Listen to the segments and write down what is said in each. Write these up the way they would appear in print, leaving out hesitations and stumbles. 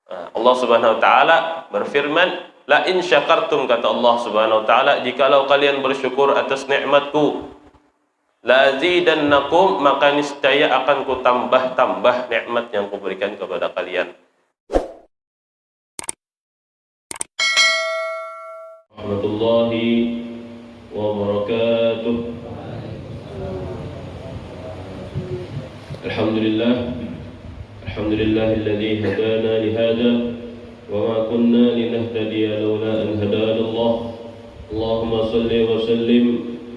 Allah Subhanahu wa taala berfirman, la in syakartum, kata Allah Subhanahu wa taala, jikalau kalian bersyukur atas nikmatku, la azidannakum, maka niscaya akan ku tambah-tambah nikmat yang kuberikan kepada kalian. Warahmatullahi wabarakatuh. Alhamdulillah, alhamdulillahilladzi hadana lihada wa ma kunna linahtadiya laula an hadana Allah. Allahumma salli wa sallim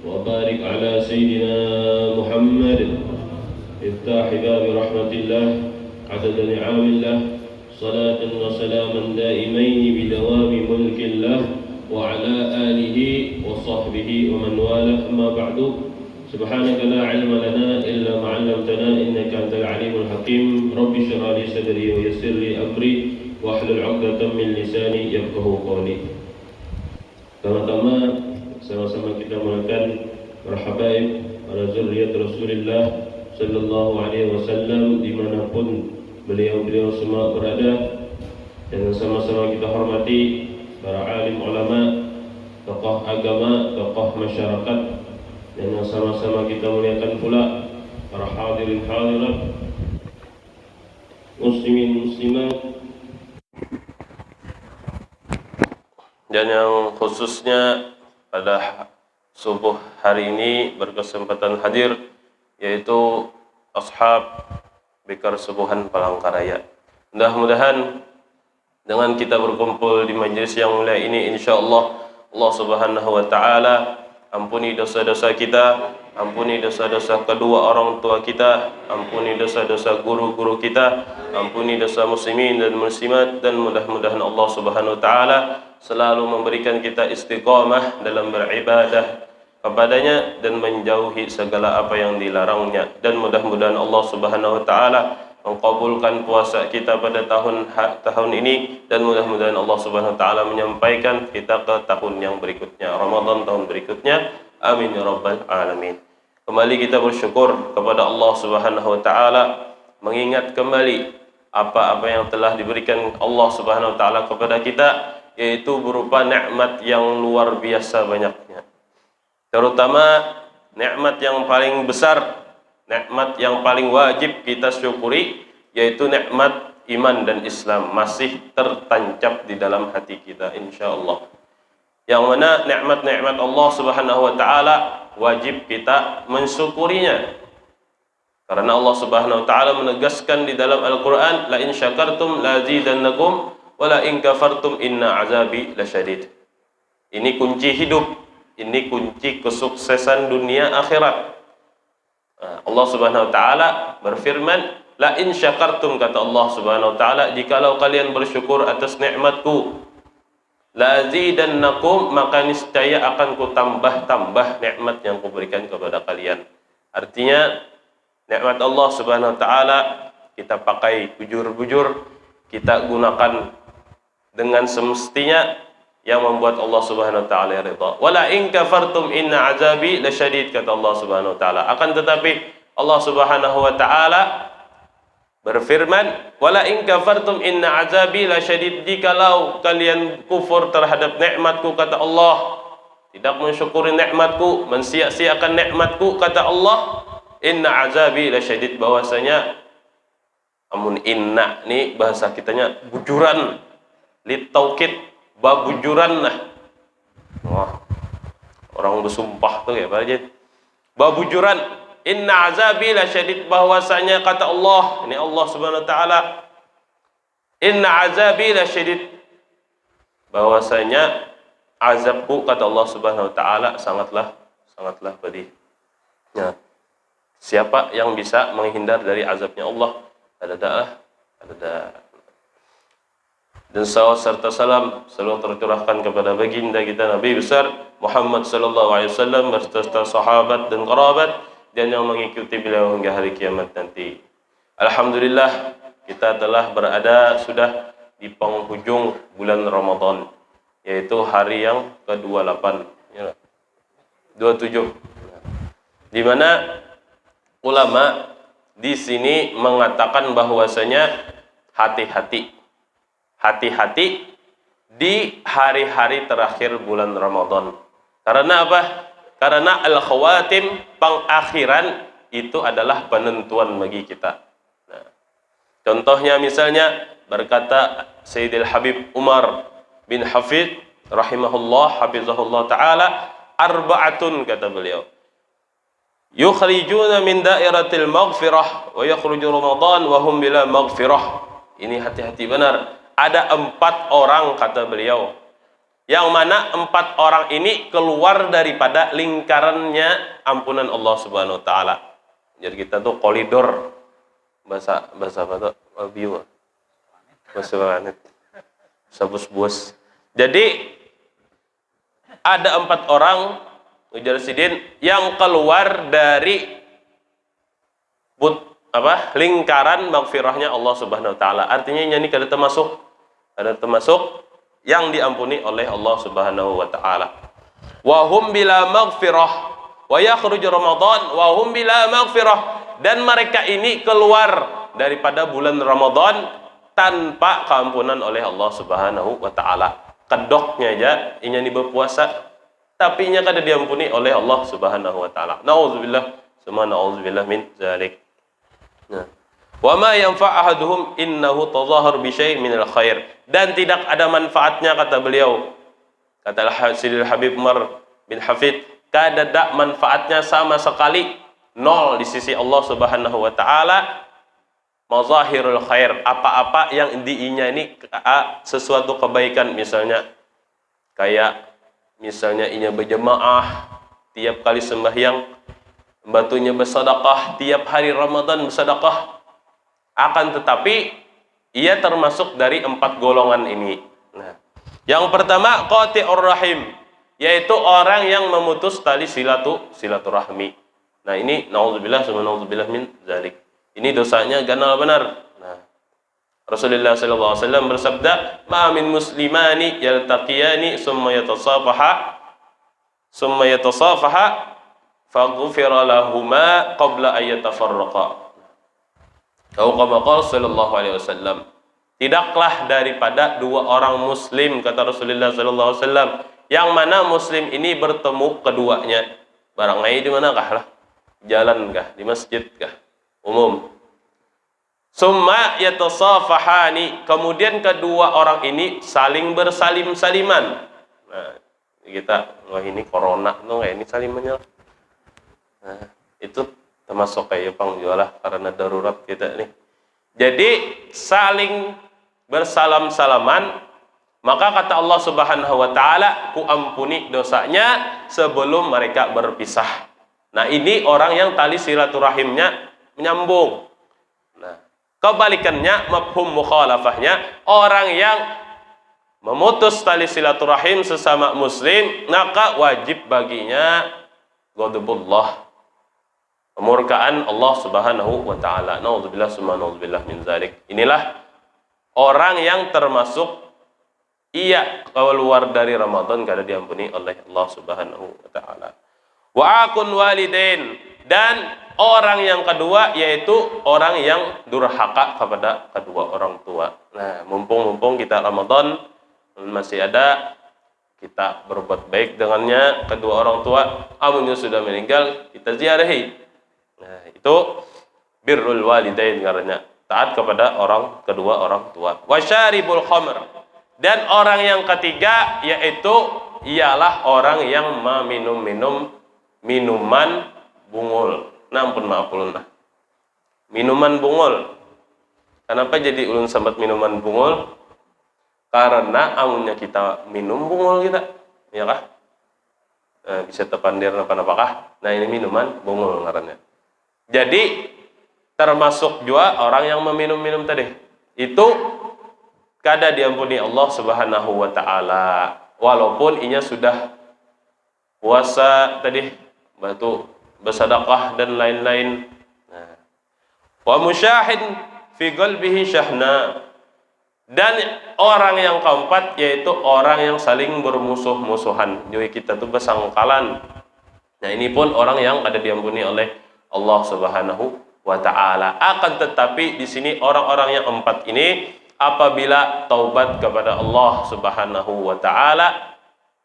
wa barik ala sayyidina Muhammad iftahi bab rahmatillah adada ni'amillah salatan wa salaman daimain bidawami mulkillah wa ala alihi wa sahbihi wa man wala, amma ba'du. Subhanaka la ilma lana illa ma 'allamtana innaka antal alimul hakim. Rabbi shrah li sadri wa yassir li amri wa hlul 'uqdatam min lisani yafqahu qawli. Pertama-tama sama-sama kita mengatakan marhaban pada zuriat Rasulullah sallallahu alaihi wasallam dimanapun beliau semua berada, dan sama-sama kita hormati para alim ulama, tokoh agama, tokoh masyarakat, dan sama-sama kita muliakan pula para hadirin hadirat, muslimin muslimat, dan yang khususnya pada subuh hari ini berkesempatan hadir, yaitu ashab Bikar Subuhan Palangkaraya. Mudah-mudahan dengan kita berkumpul di majlis yang mulia ini, insyaallah Allah Subhanahu wa taala ampuni dosa-dosa kita, ampuni dosa-dosa kedua orang tua kita, ampuni dosa-dosa guru-guru kita, ampuni dosa muslimin dan muslimat, dan mudah-mudahan Allah Subhanahu wa taala selalu memberikan kita istiqamah dalam beribadah kepadanya dan menjauhi segala apa yang dilarangnya, dan mudah-mudahan Allah Subhanahu wa taala mengabulkan puasa kita pada tahun ini, dan mudah-mudahan Allah Subhanahu wa taala menyampaikan kita ke tahun yang berikutnya, Ramadan tahun berikutnya. Amin ya rabbal alamin. Kembali kita bersyukur kepada Allah Subhanahu wa taala, mengingat kembali apa-apa yang telah diberikan Allah Subhanahu wa taala kepada kita, yaitu berupa nikmat yang luar biasa banyaknya. Terutama nikmat yang paling besar, nikmat yang paling wajib kita syukuri, yaitu nikmat iman dan Islam masih tertancap di dalam hati kita, insyaallah. Yang mana nikmat-nikmat Allah Subhanahu wa taala wajib kita mensyukurinya. Karena Allah Subhanahu wa taala menegaskan di dalam Al-Qur'an, la in syakartum la azidannakum wa la in kafartum inna azabi lasyadid. Ini kunci hidup, ini kunci kesuksesan dunia akhirat. Allah Subhanahu wa taala berfirman, la in syakartum, kata Allah Subhanahu wa taala, jikalau kalian bersyukur atas nikmatku, la azidannakum, maka niscaya akan ku tambah-tambah nikmat yang kuberikan kepada kalian. Artinya nikmat Allah Subhanahu wa taala kita pakai bujur-bujur, kita gunakan dengan semestinya, yang membuat Allah Subhanahu wa taala ridha. Wala in kafartum inna azabi lasyadid, kata Allah Subhanahu wa taala. Akan tetapi Allah Subhanahu wa taala berfirman, wala in kafartum inna azabi lasyadid, jikalau kalian kufur terhadap nikmatku, kata Allah, tidak mensyukuri nikmatku, mensia-siakan nikmatku, kata Allah, inna azabi lasyadid, bahwasanya amun inna nih bahasa kitanya bujuran, litaukid, babujuran lah. Wah, orang bersumpah tuh ya Pak Haji. Babujuran, inna azabi lasyadid, bahwasanya kata Allah, ini Allah Subhanahu wa taala, inna azabi lasyadid, bahwasanya azabku, kata Allah Subhanahu wa taala, sangatlah pedih. Ya. Siapa yang bisa menghindar dari azabnya Allah? Ada. Dan salawat serta salam selalu tercurahkan kepada baginda kita Nabi besar Muhammad sallallahu alaihi wasallam beserta sahabat dan kerabat, dan yang mengikuti beliau hingga hari kiamat nanti. Alhamdulillah, kita telah berada sudah di penghujung bulan Ramadan, yaitu hari yang ke-28, ya, 27. Di mana ulama di sini mengatakan bahwasanya hati-hati hati-hati di hari-hari terakhir bulan Ramadan. Karena apa? Karena al-khawatim, pengakhiran itu adalah penentuan bagi kita. Nah, contohnya misalnya berkata Sayyidil Habib Umar bin Hafid rahimahullah hafizahullah taala, arba'atun, kata beliau, yukhrijuna min dairatil maghfirah wa yakhruju Ramadan wa hum bila maghfirah. Ini hati-hati benar. Ada 4 orang, kata beliau, yang mana 4 orang ini keluar daripada lingkarannya ampunan Allah Subhanahu wa taala. Jadi kita tuh koridor, bahasa apa tuh? Albiwa. Bahasa planet. Sabus-bus. Jadi ada 4 orang ujar sidin yang keluar dari lingkaran maghfirahnya Allah Subhanahu wa taala. Artinya ini kada termasuk yang diampuni oleh Allah Subhanahu wa taala. Wa hum bila maghfirah wa yakhruju Ramadan wa hum bila maghfirah, dan mereka ini keluar daripada bulan Ramadan tanpa keampunan oleh Allah Subhanahu wa taala. Kedoknya aja inya ni berpuasa tapi inya kada diampuni oleh Allah Subhanahu wa taala. Nauzubillah, summa nauzubillah min zalik. Nah, wa ma yanfa' ahaduhum innahu tadhahhar bi syai' min al-khair, dan tidak ada manfaatnya, kata beliau, kata Sayyidil Habib Umar bin Hafid, kada ada manfaatnya sama sekali, nol di sisi Allah Subhanahu wa taala, mazahirul khair, apa-apa yang diinya ini sesuatu kebaikan, misalnya kayak misalnya inya berjemaah tiap kali sembahyang, batunya bersedekah tiap hari Ramadan bersedekah, akan tetapi ia termasuk dari 4 golongan ini. Nah, yang pertama qati'ur rahim, yaitu orang yang memutus tali silaturahmi. Nah, ini naudzubillah summa naudzubillah min zalik. Ini dosanya ganal benar. Nah, Rasulullah sallallahu alaihi wasallam bersabda, "Ma min muslimani yaltaqiyani summa yatasafaha faghfira lahuma qabla an yatafarraqa." Atau kama qala sallallahu alaihi wasallam, tidaklah daripada 2 orang muslim, kata Rasulullah sallallahu alaihi wasallam, yang mana muslim ini bertemu keduanya. Barang ngai di manakah lah? Jalan kah? Di masjid kah? Umum. Summa yatasafahani, kemudian kedua orang ini saling bersalim-saliman. Nah, kita wah ini corona tuh kayak ini salimannya. Nah, itu termasuk kayak pangjualah karena darurat kita nih. Jadi saling bersalam-salaman, maka kata Allah Subhanahu wa taala, ku ampuni dosanya sebelum mereka berpisah. Nah, ini orang yang tali silaturahimnya menyambung. Nah, kebalikannya, mafhum mukhalafahnya, orang yang memutus tali silaturahim sesama muslim, maka wajib baginya ghadabullah, kemurkaan Allah Subhanahu wa taala. Naudzubillah summa naudzubillah min zalik. Inilah orang yang termasuk ia keluar dari Ramadan kada diampuni oleh Allah Subhanahu wa taala. Wa akun walidain, dan orang yang kedua yaitu orang yang durhaka kepada kedua orang tua. Nah, mumpung kita Ramadan masih ada, kita berbuat baik dengannya, kedua orang tua amunnya sudah meninggal kita ziarahi. Nah, itu birrul walidain, karena taat kepada kedua orang tua. Wasyaribul khamr, dan orang yang ketiga yaitu ialah orang yang meminum minuman bungul. Nah, ampun maaf ulun lah. Minuman bungul. Kenapa jadi ulun sambat minuman bungul? Karena amunnya kita minum bungul kita, ya kah? Nah, bisa terpandir apa-apakah? Nah, ini minuman bungul ngarannya. Jadi termasuk juga orang yang meminum tadi. Itu kada diampuni Allah Subhanahu wa taala. Walaupun inya sudah puasa tadi, batu bersedekah dan lain-lain. Nah, wa musyahid fi qalbihi syahna, dan orang yang keempat yaitu orang yang saling bermusuh-musuhan. Jadi kita tuh bersangkalan. Nah, ini pun orang yang ada diampuni oleh Allah Subhanahu wa taala. Akan tetapi di sini orang-orang yang 4 ini apabila taubat kepada Allah Subhanahu wa taala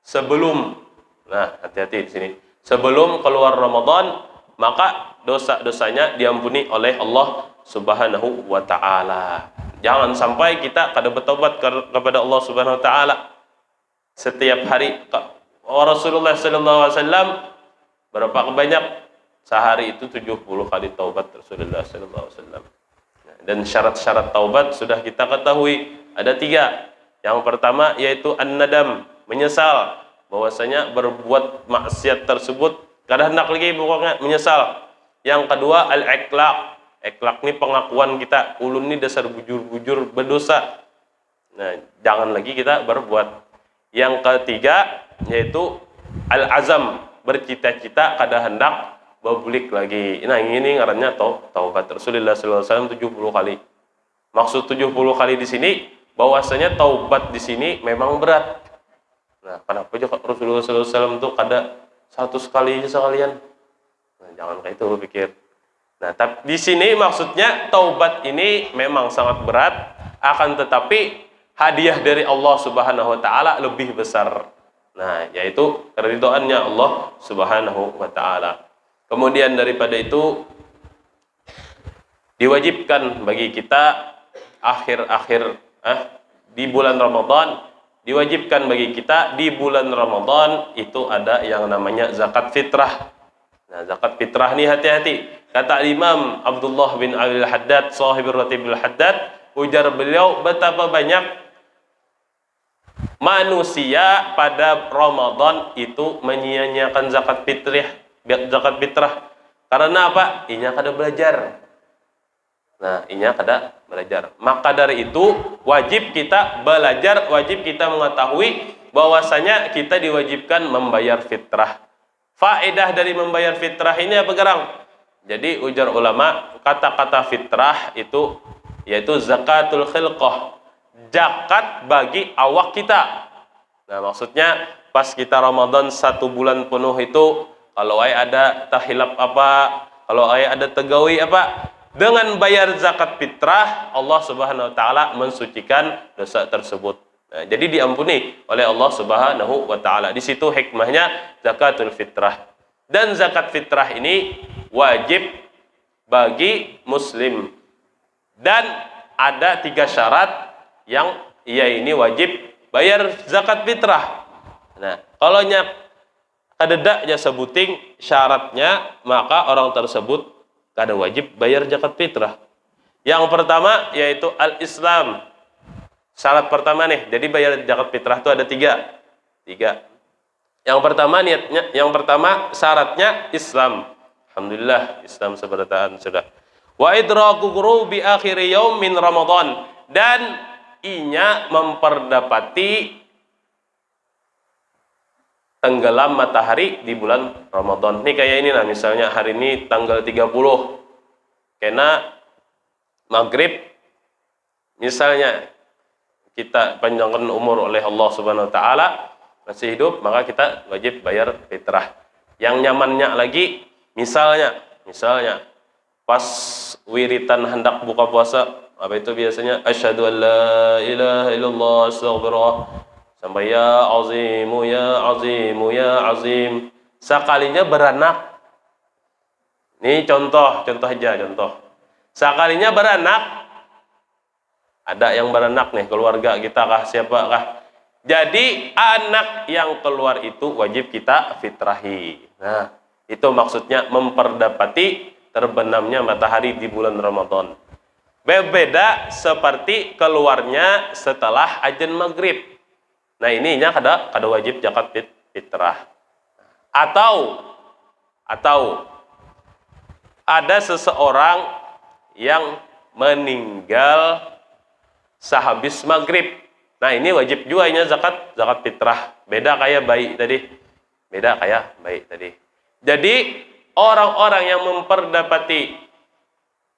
sebelum, nah hati-hati di sini, sebelum keluar Ramadan, maka dosa-dosanya diampuni oleh Allah Subhanahu wa taala. Jangan sampai kita kada bertobat kepada Allah Subhanahu wa taala setiap hari. Rasulullah sallallahu alaihi wasallam berapa banyak sehari itu 70 kali taubat Rasulullah sallallahu alaihi wasallam. Dan syarat-syarat taubat sudah kita ketahui, ada 3. Yang pertama yaitu an-nadam, menyesal bahwasanya berbuat maksiat tersebut, kada hendak lagi pokoknya menyesal. Yang kedua al-iqlaq. Iqlaq ini pengakuan kita, ulun ini dasar bujur-bujur berdosa. Nah, jangan lagi kita berbuat. Yang ketiga yaitu al-azam, bercita-cita kada hendak berbulik lagi. Nah, ini ngarannya taubat. Rasulullah sallallahu alaihi wasallam 70 kali. Maksud 70 kali di sini bahwasanya taubat di sini memang berat. Nah, kenapa juga Rasulullah sallallahu alaihi wasallam itu kada 100 kali aja sekalian? Nah, jangan kayak itu pikir. Nah, tapi di sini maksudnya taubat ini memang sangat berat, akan tetapi hadiah dari Allah Subhanahu wa taala lebih besar. Nah, yaitu keridhaannya Allah Subhanahu wa taala. Kemudian daripada itu diwajibkan bagi kita akhir-akhir di bulan Ramadan, diwajibkan bagi kita di bulan Ramadan itu ada yang namanya zakat fitrah. Nah, zakat fitrah ini hati-hati. Kata Imam Abdullah bin Al-Haddad, sahibur Ratibul Haddad, ujar beliau, betapa banyak manusia pada Ramadan itu menyia-nyiakan zakat fitrah. Karena apa? Inya kada belajar. Nah, inya kada belajar. Maka dari itu wajib kita belajar, wajib kita mengetahui bahwasanya kita diwajibkan membayar fitrah. Faedah dari membayar fitrah ini apa gerang? Jadi ujar ulama, kata-kata fitrah itu yaitu zakatul khilqah, zakat bagi awak kita. Nah, maksudnya pas kita Ramadan 1 bulan penuh itu, kalau ada tahilap apa, kalau ada tegawi apa, dengan bayar zakat fitrah, Allah Subhanahu wa taala mensucikan dosa tersebut. Nah, jadi diampuni oleh Allah Subhanahu wa taala. Di situ hikmahnya zakatul fitrah. Dan zakat fitrah ini wajib bagi muslim. Dan ada 3 syarat yang ia ini wajib bayar zakat fitrah. Nah, kalau kadeda aja sebuting syaratnya, maka orang tersebut kada wajib bayar zakat fitrah. Yang pertama yaitu al-Islam. Syarat pertama nih, jadi bayar zakat fitrah itu ada 3. Yang pertama syaratnya Islam. Alhamdulillah, Islam seberataan sudah. Wa idraku ghurubi akhir yaum min Ramadan, dan inya memperdapati tenggelam matahari di bulan Ramadan. Ini kayak ini, nah misalnya hari ini tanggal 30 kena maghrib, misalnya kita panjangkan umur oleh Allah Subhanahu wa taala, masih hidup, maka kita wajib bayar fitrah. Yang nyamannya lagi, misalnya pas wiritan hendak buka puasa, apa itu biasanya asyhadu an la ilaha illallah astaghfirullah sampai ya azimu ya azimu ya azim, sekalinya beranak. Ini contoh aja. Sekalinya beranak, ada yang beranak nih, keluarga kita kah, siapa kah? Jadi anak yang keluar itu wajib kita fitrahi. Nah, itu maksudnya memperdapati terbenamnya matahari di bulan Ramadan. Berbeda seperti keluarnya setelah azan maghrib. Nah, ininya kada wajib zakat fitrah. Atau ada seseorang yang meninggal sehabis maghrib. Nah, ini wajib juga ini zakat fitrah. Beda kayak bayi tadi. Jadi orang-orang yang memperdapati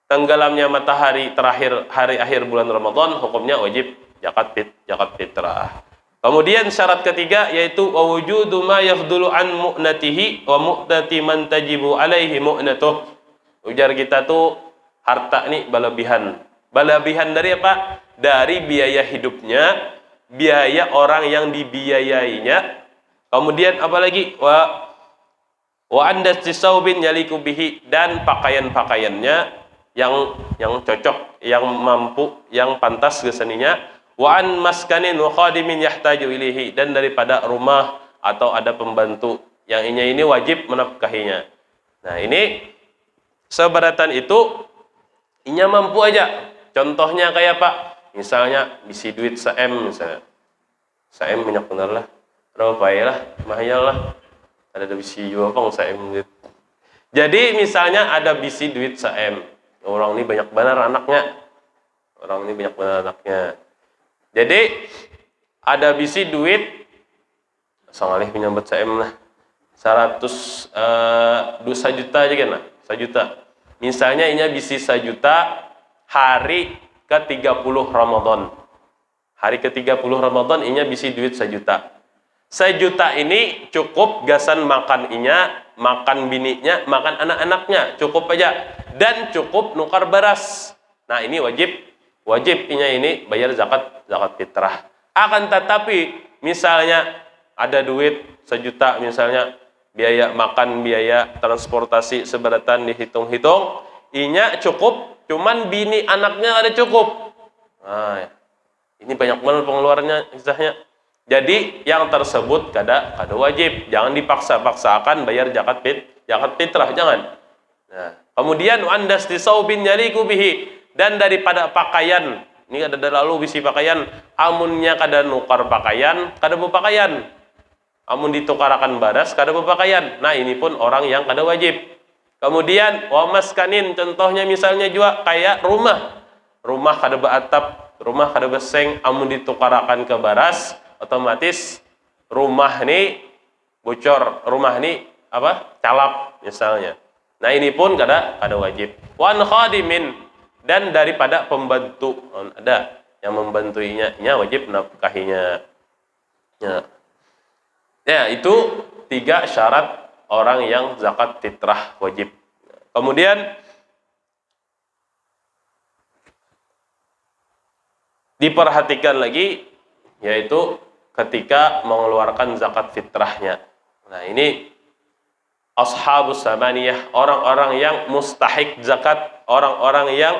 tenggelamnya matahari terakhir hari akhir bulan Ramadan, hukumnya wajib zakat fitrah. Kemudian syarat ketiga yaitu wujudu ma yafdulu an mu'natihi wa mu'nati man tajibu alaihi mu'natuh. Ujar kita tuh harta ini berlebihan. Berlebihan dari apa? dari biaya hidupnya, biaya orang yang dibiayainya. Kemudian apalagi wa andastisaubin yaliku bihi, dan pakaian-pakaiannya yang cocok, yang mampu, yang pantas keseninya. Wa an maskanin wa khadimin yahtaju ilaihi, dan daripada rumah atau ada pembantu yang ini wajib menafkahinya. Nah, ini seberatan itu inya mampu aja. Contohnya kayak Pak, misalnya bisi duit se-M misalnya. Se-M banyak bener lah. Berapa ya lah, mahal lah. Ada bisi juga pang se-M duit. Jadi misalnya ada bisi duit se-M. Orang ini banyak benar anaknya. Orang ini banyak benar anaknya. Jadi ada bisi duit sangalih menyambut se-M lah. 100 juta aja kan lah. 1 juta. Misalnya ini bisi 1 juta hari ke-30 Ramadan. Hari ke-30 Ramadan inya bisi duit 1 juta. 1 juta ini cukup gasan makan inya, makan bininya, makan anak-anaknya, cukup aja. Dan cukup nukar beras. Nah, ini wajib inya ini bayar zakat fitrah. Akan tetapi misalnya ada duit 1 juta misalnya, biaya makan, biaya transportasi seberatan dihitung-hitung, inya cukup, cuman bini anaknya ada cukup. Nah, ini banyak banget pengeluarannya istilahnya. Jadi yang tersebut kada wajib, jangan dipaksa-paksakan bayar zakat fitrah, jangan. Nah, kemudian andastisaubin yaliku bihi, dan daripada pakaian, ini ada lalu bisi pakaian, amunnya kada nukar pakaian, kada berpakaian. Amun ditukarakan baras, kada berpakaian. Nah, ini pun orang yang kada wajib. Kemudian wa maskanin, contohnya misalnya juga kayak rumah kada beratap, rumah kada beseng, amun ditukarakan ke baras, otomatis rumah ini bocor, rumah ini calap misalnya. Nah, ini pun kada wajib. Wan khadimin, dan daripada pembantu, ada yang membantuinya, wajib nafkahinya. Ya, itu 3 syarat orang yang zakat fitrah wajib. Kemudian diperhatikan lagi, yaitu ketika mengeluarkan zakat fitrahnya. Nah, ini ashabus samaniyah, orang-orang yang mustahik zakat, orang-orang yang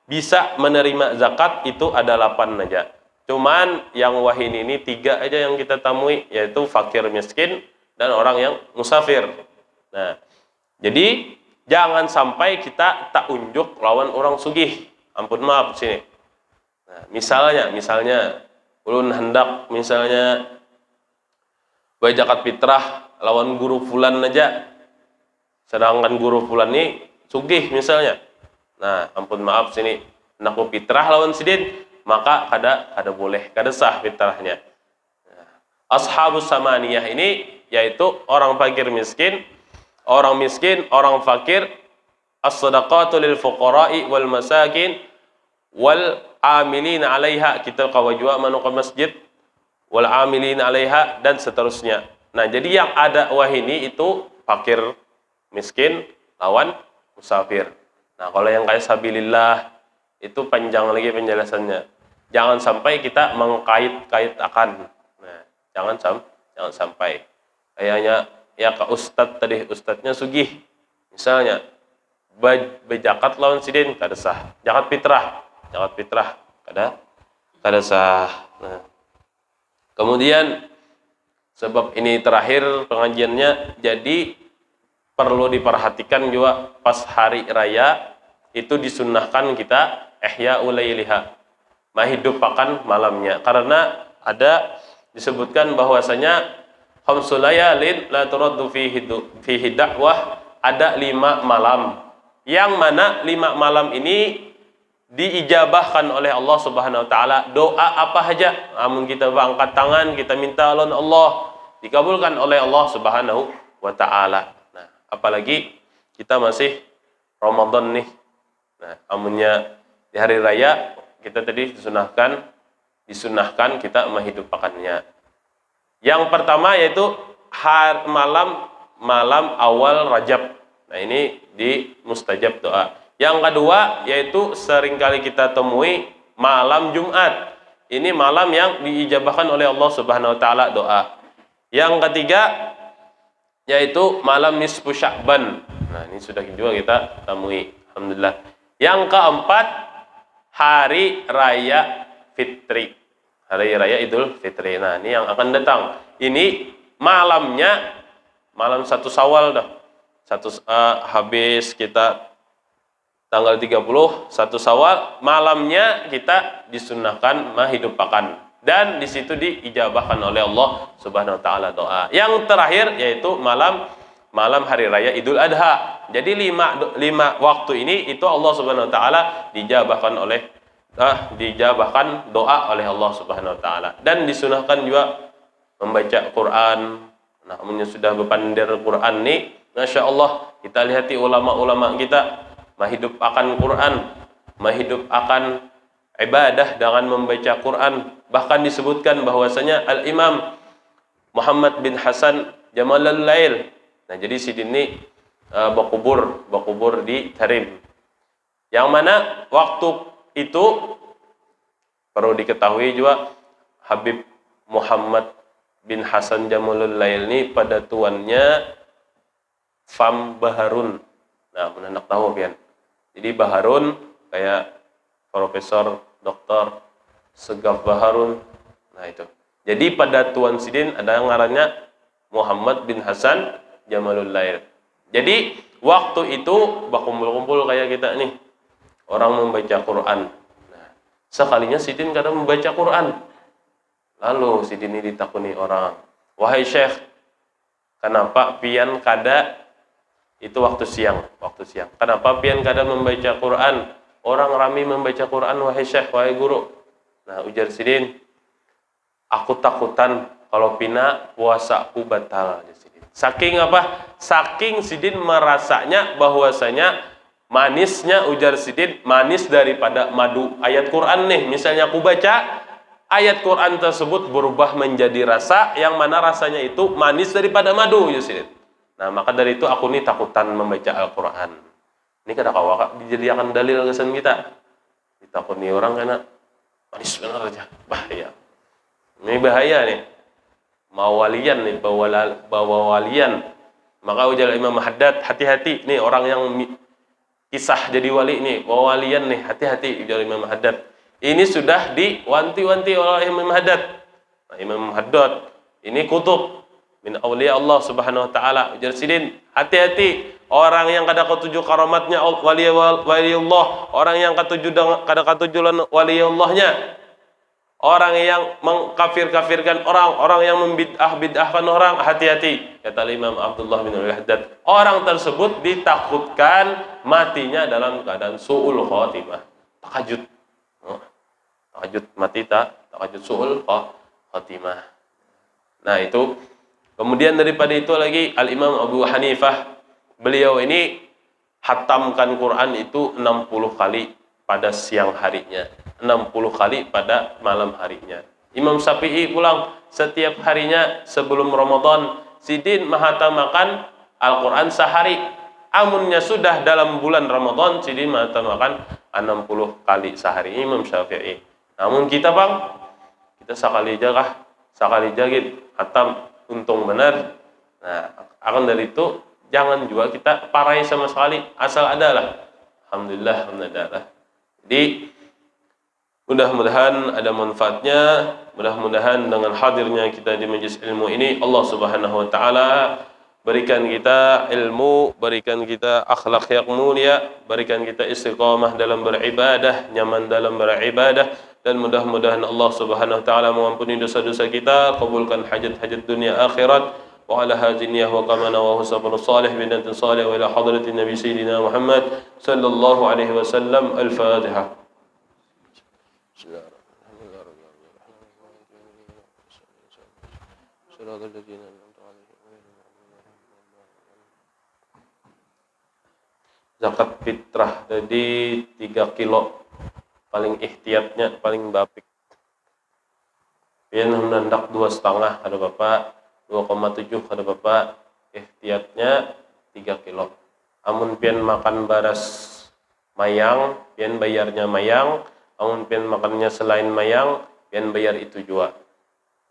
bisa menerima zakat itu ada 8 aja. Cuman yang wahin ini 3 aja yang kita temui, yaitu fakir miskin dan orang yang musafir. Nah, jadi jangan sampai kita tak unjuk lawan orang sugih. Ampun maaf sini. Nah, misalnya ulun hendak misalnya bayar zakat fitrah lawan guru fulan aja, sedangkan guru fulan ini sugih misalnya. Nah, ampun maaf sini, hendak fitrah lawan sidin, maka kada boleh, kada sah fitrahnya. Nah, ashabus samaniyah ini yaitu orang fakir miskin, orang fakir, as-sadaqatu lil fuqara'i wal masakin wal amilin 'alaiha, kita kawajwa manuqa masjid wal amilin 'alaiha, dan seterusnya. Nah, jadi yang ada wahini itu fakir miskin lawan musafir. Nah, kalau yang kayak sabilillah itu panjang lagi penjelasannya. Jangan sampai kita mengkait-kait akan. Nah, jangan sampai. Kayaknya ya ke ustadz tadi, ustadznya sugih. Misalnya bejakat lawan sidin kada sah. Zakat fitrah kada sah. Nah, kemudian sebab ini terakhir pengajiannya, jadi perlu diperhatikan juga pas hari raya itu disunnahkan kita ihya ulailiha, menghidupkan malamnya, karena ada disebutkan bahwasanya khamsul layalin la turaddu fihi da'wah, ada 5 malam yang mana 5 malam ini diijabahkan oleh Allah Subhanahu wa taala. Doa apa saja, amun kita angkat tangan, kita minta lawan Allah, dikabulkan oleh Allah Subhanahu wa taala. Nah, apalagi kita masih Ramadan nih. Nah, amunnya di hari raya kita tadi disunahkan kita menghidupkannya. Yang pertama yaitu malam awal Rajab. Nah, ini di mustajab doa. Yang kedua yaitu seringkali kita temui malam Jumat. Ini malam yang diijabahkan oleh Allah Subhanahu wa taala doa. Yang ketiga yaitu malam nisfu Sya'ban. Nah, ini sudah juga kita temui. Alhamdulillah. Yang keempat, hari raya Fitri. Hari raya Idul Fitri. Nah, ini yang akan datang. Ini malamnya malam 1 Syawal dah. Habis kita tanggal 30 1 Syawal, malamnya kita disunahkan menghidupkan, dan di situ diijabahkan oleh Allah Subhanahu wa taala doa. Yang terakhir yaitu malam hari raya Idul Adha. Jadi lima waktu ini itu Allah Subhanahu wa taala dijabahkan doa oleh Allah Subhanahu wa taala, dan disunahkan juga membaca Quran. Nah, sudah berpandai Quran nih, Masya Allah, kita lihat ulama-ulama kita menghidupkan Quran, menghidupkan ibadah dengan membaca Quran. Bahkan disebutkan bahwasanya Al-Imam Muhammad bin Hasan Jamalul Lail. Nah, jadi sidin ini bakubur di Tarim. Yang mana waktu itu perlu diketahui juga Habib Muhammad bin Hasan Jamalul Lail ini pada tuannya Fam Baharun. Nah, menanak tahu pian. Jadi Baharun kayak Profesor Doktor Segaf Baharun. Nah, itu. Jadi pada tuan sidin ada yang ngarannya Muhammad bin Hasan Jamalul Lail. Jadi waktu itu bakumpul-kumpul kayak kita nih, orang membaca Quran. Nah, sekalinya sidin kadang membaca Quran. Lalu sidin ini ditakuni orang, "Wahai Syekh, kenapa pian kada itu waktu siang. Kenapa pian kada membaca Quran? Orang rami membaca Quran, wahai Syekh, wahai guru." Nah, ujar sidin, "Aku takutan kalau pina puasaku batal." Saking apa? Saking sidin merasanya bahwasanya manisnya, ujar sidin, manis daripada madu ayat Quran nih. Misalnya aku baca ayat Quran tersebut berubah menjadi rasa yang mana rasanya itu manis daripada madu, ujar sidin. Nah, maka dari itu aku nih takutan membaca Al-Quran. Ini kada kawak dijadikan dalil kesan kita. Ditakuni orang karena manis benar aja, bahaya. Ini bahaya nih. Mau walian nih, bawa walian. Maka ujar Imam Haddad, hati-hati nih orang yang kisah jadi wali nih, bawa walian nih, hati-hati, ujar Imam Haddad. Ini sudah diwanti-wanti oleh Imam Haddad. Nah, Imam Haddad ini kutub min awliya Allah Subhanahu wa taala. Ujar sidin, hati-hati orang yang kada ketujuh karamatnya waliullah, orang yang kada ketujuh waliullahnya, orang yang mengkafir-kafirkan orang yang membid'ah-bid'ahkan orang, hati-hati, kata Imam Abdullah bin Al-Haddad. Orang tersebut ditakutkan matinya dalam keadaan su'ul khatimah. Takajud. Takajud mati takajud su'ul khatimah. Nah, itu. Kemudian daripada itu lagi Al-Imam Abu Hanifah, beliau ini hatamkan Quran itu 60 kali pada siang harinya, 60 kali pada malam harinya. Imam Syafi'i pulang setiap harinya sebelum Ramadan sidin mahatamakan Al-Quran sehari. Amunnya sudah dalam bulan Ramadan sidin mahatamakan 60 kali sehari, Imam Syafi'i. Namun kita bang, kita sekali jagit hatam untung benar. Nah, akan dari itu jangan juga kita parai sama sekali, asal adalah. Alhamdulillah. Jadi mudah-mudahan ada manfaatnya. Mudah-mudahan dengan hadirnya kita di majelis ilmu ini, Allah Subhanahu wa taala berikan kita ilmu, berikan kita akhlak yang mulia, berikan kita istiqamah dalam beribadah, nyaman dalam beribadah, dan mudah-mudahan Allah Subhanahu wa taala mengampuni dosa-dosa kita, kabulkan hajat-hajat dunia akhirat. Wa ala hadhihi wa qamana wa husnul salih binat salih wa ila hadratin nabi sayyidina Muhammad sallallahu alaihi wasallam. Al-Fatihah. Zakat fitrah jadi 3 kilo, paling ihtiyatnya paling bapik. Pian hendak 2,5 ada bapak, 2,7 ada bapak, ihtiyatnya 3 kilo. Amun pian makan baras mayang, pian bayarnya mayang, amun pian makannya selain mayang, pian bayar itu jua.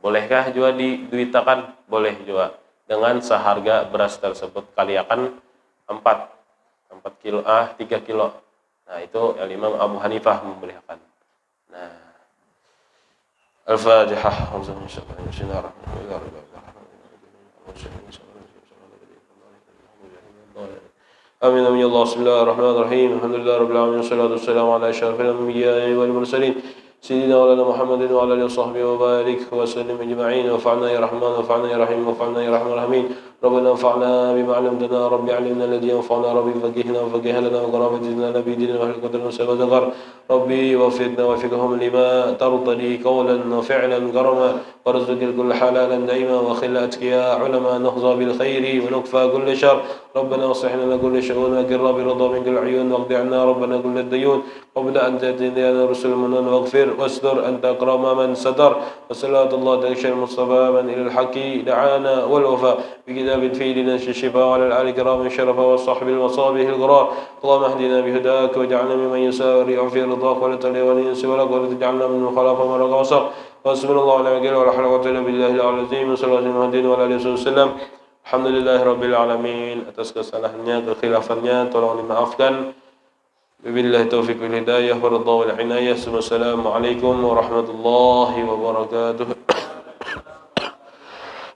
Bolehkah jua diduitakan? Boleh jua. Dengan seharga beras tersebut kaliakan 4 kilo, 3 kilo. Nah, itu Imam Abu Hanifah membolehkan. Nah, Al-Fatihah. آمين آمين الله بسم الله الرحمن الرحيم الحمد لله رب العالمين والصلاة والسلام على أشرف الأنبياء والمرسلين سيدنا مولانا محمد وعلى آله وصحبه وبارك وسلم أجمعين وانفعنا يا رحمن وانفعنا يا رحيم وانفعنا يا رحمن الرحيم ربنا انفعنا بما علمتنا رب علمنا الذي ينفعنا ربي فقهنا وفقه لنا وقرابة لنا بيدنا وحل قدرنا وزغر ربي وفقنا وفقهم لما ترضي قولا وفعلا كرما وارزق الكل حلالا دائما وخل أتقياء علماء نهضى بالخير ونكفى كل شر ربنا واصلح لنا كل شؤون وقر برضا منك العيون واقض عنا ربنا كل الديون قبل أن تأتينا رسل المنون واغفر واستر أنت أكرم من ستر وصلاة الله تكشى المصطفى من إلى الحق دعانا والوفاء بكتاب في لنا الشفاء وعلى الآل الكرام الشرفاء والصحب المصابيح الغرار اللهم اهدنا بهداك واجعلنا ممن يسارع في رضاك ولا تلي ولا ينسي ولك ولا تجعلنا من خلاف مرق وصر واسم الله على مجال ولا حول ولا قوة إلا بالله العظيم صلى الله عليه وعلى آله وسلم. Alhamdulillahirabbil alamin. Atas kesalahannya, kekhilafannya tolong dimaafkan. Wabillahi taufiq wal hidayah wa ridha wal inayah. Wassalamualaikum warahmatullahi wabarakatuh.